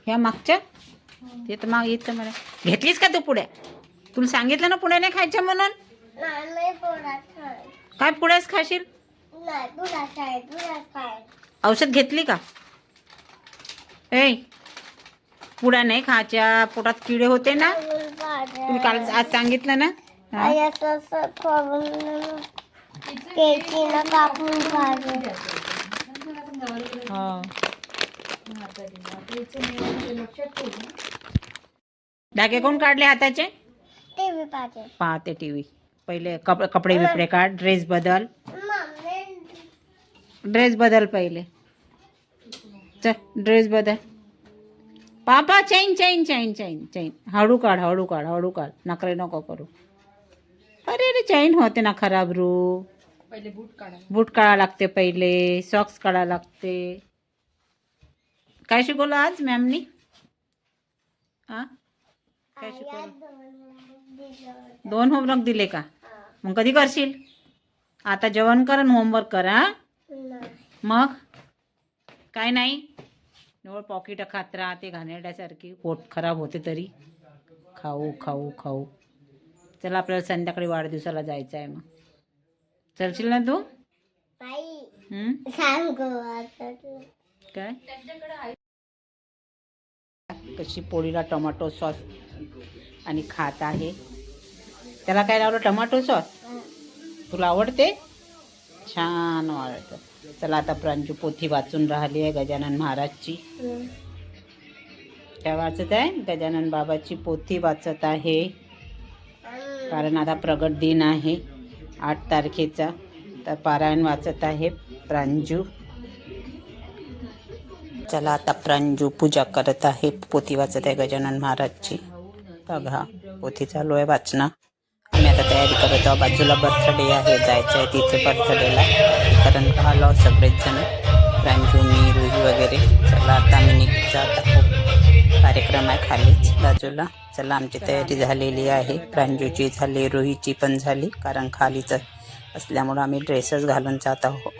ह्या मागच्या ते तर मग येत मला घेतलीस का तू पुढे? तुला सांगितलं ना पुढे नाही खायच्या म्हणून. काय पुढेच खाशील? औषध घेतली का? ए पुढे नाही खायच्या, पोटात किडे होते ना. तुला काल आज सांगितलं ना. धागे कोण काढले हाताचे? पाहते टीव्ही. पहिले कपडे बिपडे काढ, ड्रेस बदल पहिले. चल ड्रेस बदल. पापा चैन चैन चैन चैन चैन. हळू काढ हळू काढ हळू काढ, नखरे नको करू. अरे रे चैन होते ना खराब रू. पहिले बूट काढा लागते, पहिले सॉक्स काढा लागते. काय शिकवलं आज मॅमनी? काय शिकवलं? 2 होमवर्क दिले का? मग कधी करशील? आता जेवण कर आणि होमवर्क कर. मग काय नाही, निवड पॉकेट खात राहते घाणेरड्यासारखी. पोट खराब होते तरी खाऊ खाऊ खाऊ. चला आपल्याला संध्याकाळी वाढदिवसाला जायचं आहे. मग चलशील ना तू? काय कशी पोळीला टोमॅटो सॉस आणि खात आहे. त्याला काय लावलं? Tomato sauce. तुला आवडते? छान आवडतं. चला आता प्रांजू पोथी वाचून राहिली आहे गजानन महाराजची. काय वाचत आहे? गजानन बाबाची पोथी वाचत आहे. कारण आता प्रगट दिन आहे 8 तारखेचा. तर पारायण वाचत आहे प्रांजू. चला आता प्रांजू पूजा करत आहे, पोथी वाचत आहे गजानन महाराजची. बघा पोथी चालू आहे वाचणं. आम्ही आता तयारी करत आहोत. बाजूला बर्थडे आहे, जायचं आहे तिथे बर्थडेला. कारण आलो सगळेच जण, प्रांजू, मी, रुही वगैरे. चला आता आम्ही निघत आहोत. कार्यक्रम आहे खालीच बाजूला. चला आमची तयारी झालेली आहे. प्रांजूची झाली, रुहीची पण झाली. कारण खालीच असल्यामुळं आम्ही ड्रेसच घालून जात आहोत.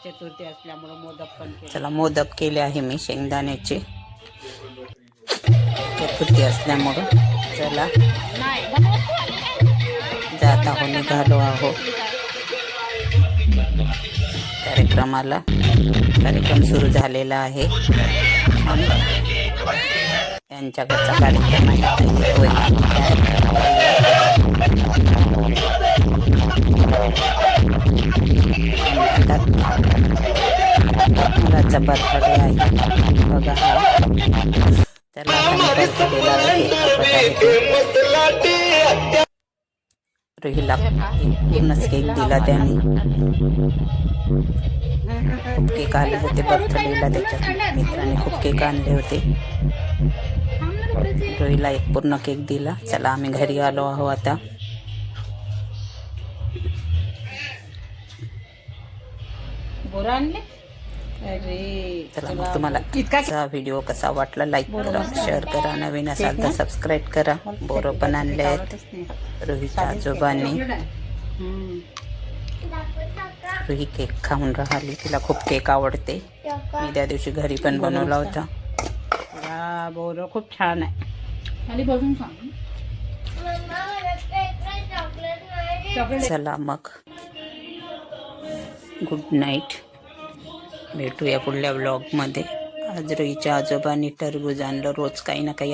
चतुर्थी असल्यामुळं मोदक पण केले. चला मोदक केले आहे मी शेंगदाण्याचे, चतुर्थी असल्यामुळं. चला जात आहो, निघालो आहो कार्यक्रमाला. कार्यक्रम सुरू झालेला आहे आणि त्यांच्याकडचा कार्यक्रम आहे. मुलाचा बर्थडे आहे बघा. त्याला रुहीला पूर्णच केक दिला त्याने. खूप केक आले होते बर्थडेला, त्याच्या मित्राने खूप केक आणले होते. रुहीला एक पूर्ण केक दिला. चला आम्ही घरी आलो आहो आता. अरे चला मग तुम्हाला इतका व्हिडिओ कसा वाटला लाईक करा, शेअर करा. नवीन असाल तर सबस्क्राईब करा. बोरं पण आणले आहेत रुहीच्या आजोबांनी. रुही केक खाऊन राहिली, तिला खूप केक आवडते. मी त्या दिवशी घरी पण बनवला होता. बोरं खूप छान आहे. चला मग गुड नाईट. भेटूया पुढल्या व्लॉगमध्ये. आज रुहीच्या आजोबांनी टरबूज आणलं. रोज काही ना काही